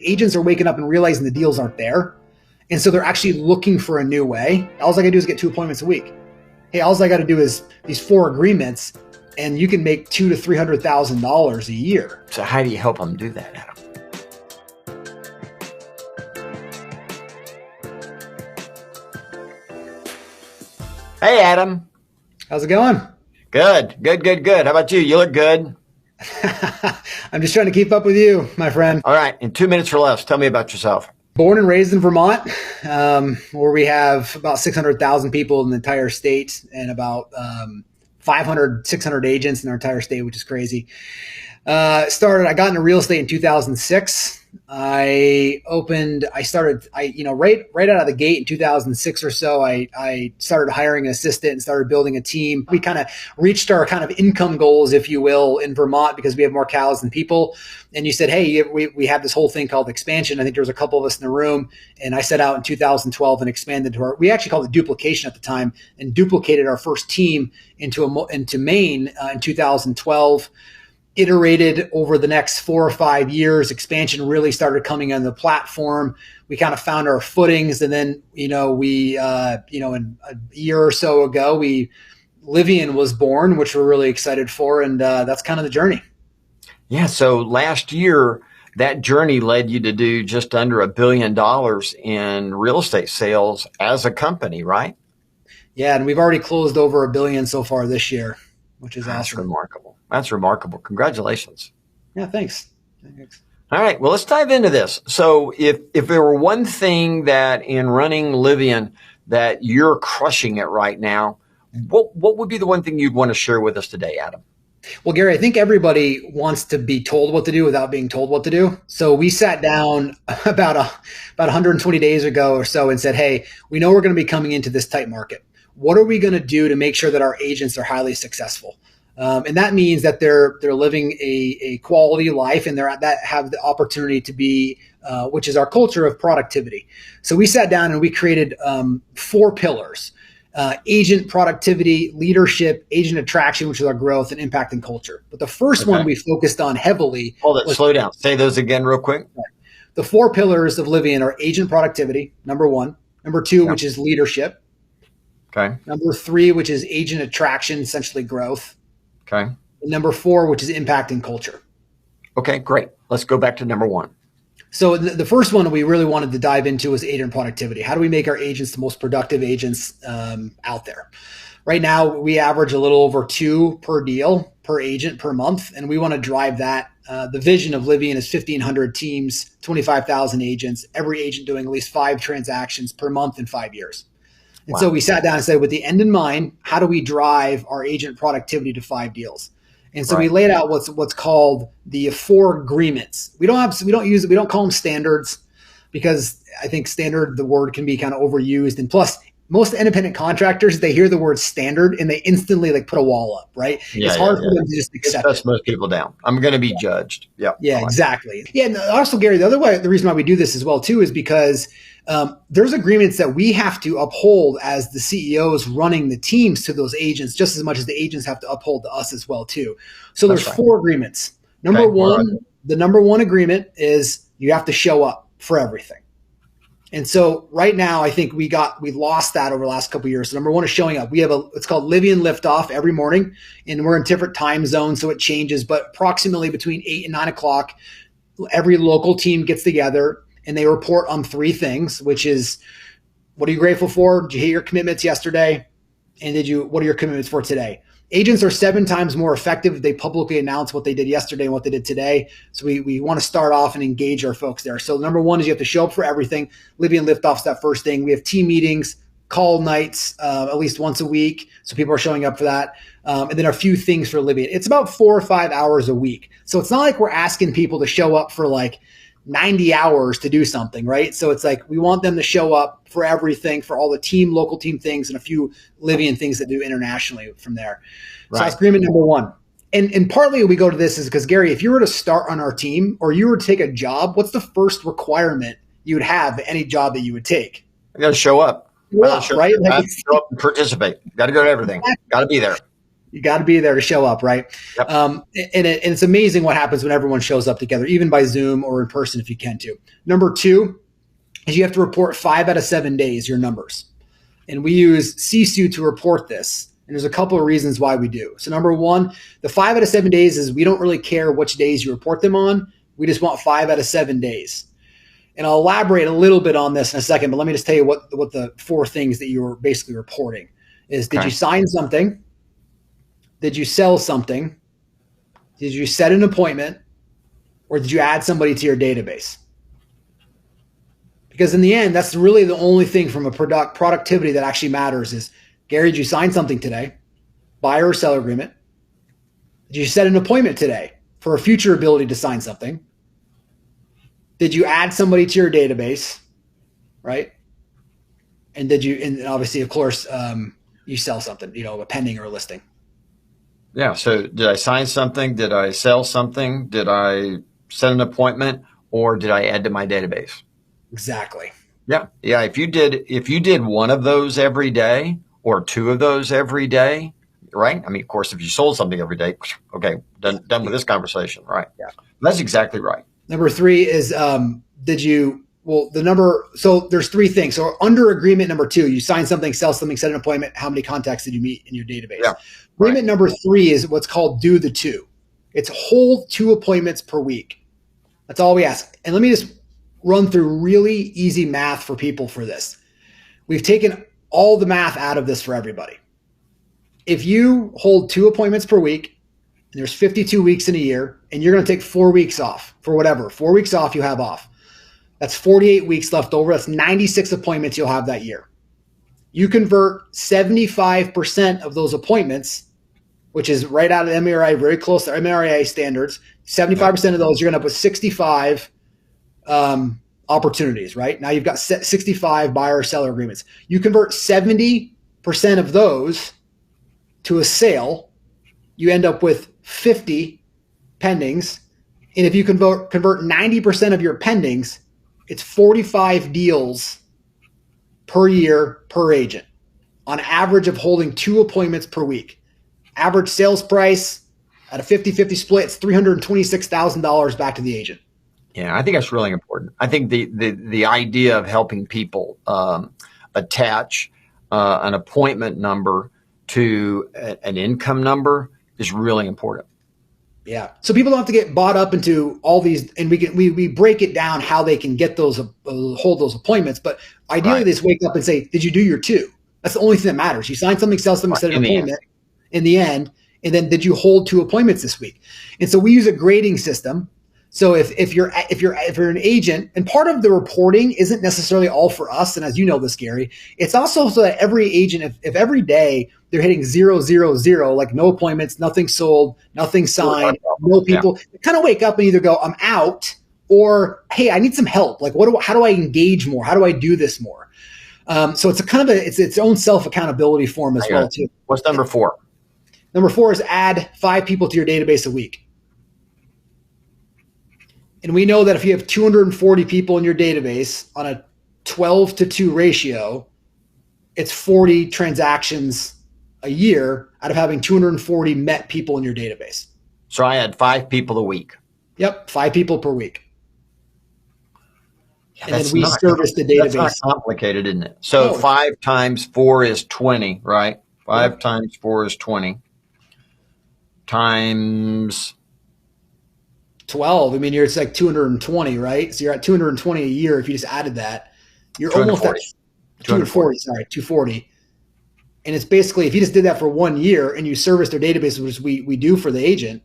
Agents are waking up and realizing the deals aren't there. And so they're actually looking for a new way. All I got to do is get 2 appointments a week. Hey, all I got to do is these 4 agreements, and you can make $200,000 to $300,000 a year. So how do you help them do that, Adam? Hey, Adam. How's it going? Good. How about you? You look good. I'm just trying to keep up with you, my friend. All right. In 2 minutes or less, tell me about yourself. Born and raised in Vermont, where we have about 600,000 people in the entire state and about 500, 600 agents in our entire state, which is crazy. I got into real estate in 2006. Right out of the gate in 2006 or so, I started hiring an assistant and started building a team. We kind of reached our kind of income goals, if you will, in Vermont because we have more cows than people. And you said, hey, we have this whole thing called expansion. I think there was a couple of us in the room, and I set out in 2012 and expanded we actually called it duplication at the time, and duplicated our first team into Maine in 2012. Iterated over the next 4 or 5 years. Expansion really started coming on the platform. We kind of found our footings, and then in a year or so ago, Livian was born, which we're really excited for, and that's kind of the journey. Yeah. So last year, that journey led you to do just under $1 billion in real estate sales as a company, right? Yeah, and we've already closed over $1 billion so far this year, which is That's awesome. remarkable. That's remarkable. Congratulations. Yeah, thanks. All right. Well, let's dive into this. So if there were one thing that in running Livian that you're crushing it right now, what would be the one thing you'd want to share with us today, Adam? Well, Gary, I think everybody wants to be told what to do without being told what to do. So we sat down about 120 days ago or so and said, hey, we know we're going to be coming into this tight market. What are we going to do to make sure that our agents are highly successful? And that means that they're living a quality life, and that have the opportunity to be, which is our culture of productivity. So we sat down and we created 4 pillars: agent productivity, leadership, agent attraction, which is our growth, and impact and culture. But the first one we focused on heavily. Hold it. Slow down. Say those again real quick. The 4 pillars of Livian are agent productivity, number 1. Number 2, which is leadership. Okay. Number 3, which is agent attraction, essentially growth. Okay. And number 4, which is impact and culture. Okay, great. Let's go back to number 1. So the first one we really wanted to dive into was agent productivity. How do we make our agents the most productive agents out there? Right now, we average a little over 2 per deal, per agent per month, and we want to drive that. The vision of Livian is 1,500 teams, 25,000 agents, every agent doing at least 5 transactions per month in 5 years. And so we sat down and said, with the end in mind, how do we drive our agent productivity to 5 deals? And so we laid out what's called the 4 agreements. We don't call them standards, because I think standard, the word can be kind of overused. And plus, most independent contractors, they hear the word standard and they instantly put a wall up, right? It's hard for them to just accept it. It shuts most people down. I'm going to be judged. Yeah. Yeah, exactly. Yeah. And also, Gary, the reason why we do this as well too is because there's agreements that we have to uphold as the CEOs running the teams to those agents, just as much as the agents have to uphold to us as well too. So there's 4 agreements. Number 1, the number 1 agreement is you have to show up for everything. And so right now, I think we lost that over the last couple of years. So number 1 is showing up. We have it's called Livian Liftoff every morning, and we're in different time zones, so it changes. But approximately between 8 and 9 o'clock, every local team gets together and they report on 3 things, which is, what are you grateful for? Did you hit your commitments yesterday? And what are your commitments for today? Agents are 7 times more effective if they publicly announce what they did yesterday and what they did today. So we want to start off and engage our folks there. So number 1 is you have to show up for everything. Livian Liftoff's that first thing. We have team meetings, call nights, at least once a week. So people are showing up for that. And then a few things for Livian. It's about 4 or 5 hours a week. So it's not like we're asking people to show up for 90 hours to do something, right? So it's we want them to show up for everything, for all the local team things, and a few Livian things that do internationally from there. So that's agreement number 1. And partly we go to this is because, Gary, if you were to start on our team or you were to take a job, what's the first requirement you would have any job that you would take? I got to show up. Right? Show up and participate. Got to go to everything. Got to be there. You got to be there to show up, right? Yep. And it's amazing what happens when everyone shows up together, even by Zoom or in person if you can too. Number 2 is you have to report 5 out of 7 days, your numbers. And we use CSU to report this. And there's a couple of reasons why we do. So number 1, the 5 out of 7 days is we don't really care which days you report them on. We just want 5 out of 7 days. And I'll elaborate a little bit on this in a second, but let me just tell you what the 4 things that you're basically reporting is. Did you sign something? Did you sell something? Did you set an appointment? Or did you add somebody to your database? Because in the end, that's really the only thing from a productivity that actually matters is, Gary, did you sign something today? Buyer or seller agreement? Did you set an appointment today for a future ability to sign something? Did you add somebody to your database, right? And and obviously, of course, you sell something, a pending or a listing. Yeah. So did I sign something? Did I sell something? Did I set an appointment, or did I add to my database? Exactly. Yeah. Yeah. If you did one of those every day or 2 of those every day, right? I mean, of course, if you sold something every day, okay, done with this conversation, right? Yeah. That's exactly right. Number 3 is, so there's 3 things. So under agreement number 2, you sign something, sell something, set an appointment. How many contacts did you meet in your database? Yeah. Agreement number 3 is what's called do the 2. It's hold 2 appointments per week. That's all we ask. And let me just run through really easy math for people for this. We've taken all the math out of this for everybody. If you hold 2 appointments per week, and there's 52 weeks in a year, and you're going to take 4 weeks off for whatever, 4 weeks off you have off. That's 48 weeks left over. That's 96 appointments you'll have that year. You convert 75% of those appointments, which is right out of MRI, very close to MRI standards. 75% of those, you're going to end up with 65 opportunities, right? Now you've got 65 buyer or seller agreements. You convert 70% of those to a sale, you end up with 50 pendings. And if you convert 90% of your pendings, it's 45 deals per year per agent on average of holding 2 appointments per week. Average sales price at a 50-50 split, it's $326,000 back to the agent. Yeah, I think that's really important. I think the idea of helping people attach an appointment number to an income number is really important. Yeah. So people don't have to get bought up into all these, and we break it down how they can get those, hold those appointments. But ideally, they just wake up and say, did you do your 2? That's the only thing that matters. You sign something, sell something, set an appointment in the end. And then did you hold 2 appointments this week? And so we use a grading system. So if you're an agent, and part of the reporting isn't necessarily all for us, and as you know this, Gary, it's also so that every agent, if every day they're hitting 0, 0, 0, like no appointments, nothing sold, nothing signed, no people, they kind of wake up and either go, I'm out, or hey, I need some help. Like how do I engage more? How do I do this more? So it's it's its own self accountability form as well too. What's number 4? Number 4 is add 5 people to your database a week. And we know that if you have 240 people in your database on a 12-to-2 ratio, it's 40 transactions a year out of having 240 met people in your database. So I had 5 people a week. Yep, 5 people per week. Yeah, and then we service the database. That's not complicated, isn't it? So 5 times 4 is 20, right? 5 times 4 is 20. Times 12. I mean, it's like 220, right? So you're at 220 a year. If you just added that, you're almost at 240. Sorry, 240. And it's basically, if you just did that for 1 year and you service their database, which we do for the agent,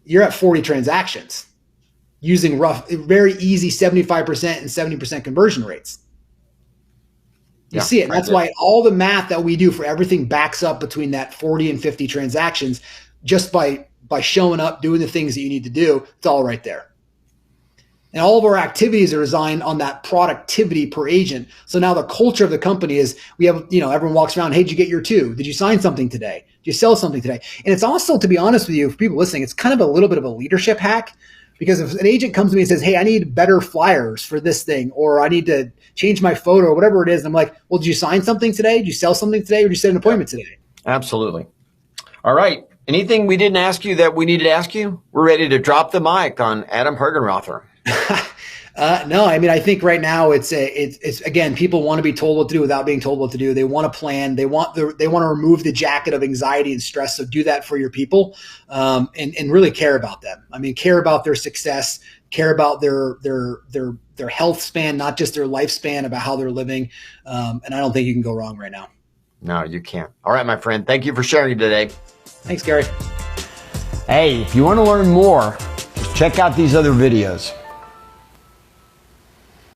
you're at 40 transactions using very easy 75% and 70% conversion rates. You see it. And that's why all the math that we do for everything backs up between that 40 and 50 transactions just by showing up, doing the things that you need to do. It's all right there. And all of our activities are designed on that productivity per agent. So now the culture of the company is we have, everyone walks around, hey, did you get your 2? Did you sign something today? Did you sell something today? And it's also, to be honest with you, for people listening, it's kind of a little bit of a leadership hack, because if an agent comes to me and says, hey, I need better flyers for this thing, or I need to change my photo or whatever it is, and I'm like, well, did you sign something today? Did you sell something today? Or did you set an appointment today? Absolutely. All right. Anything we didn't ask you that we needed to ask you? We're ready to drop the mic on Adam Hergenrother. No, I mean, I think right now it's again, people want to be told what to do without being told what to do. They want to plan. They want to remove the jacket of anxiety and stress. So do that for your people, and really care about them. I mean, care about their success, care about their health span, not just their lifespan, about how they're living. And I don't think you can go wrong right now. No, you can't. All right, my friend. Thank you for sharing today. Thanks, Gary. Hey, if you want to learn more, just check out these other videos.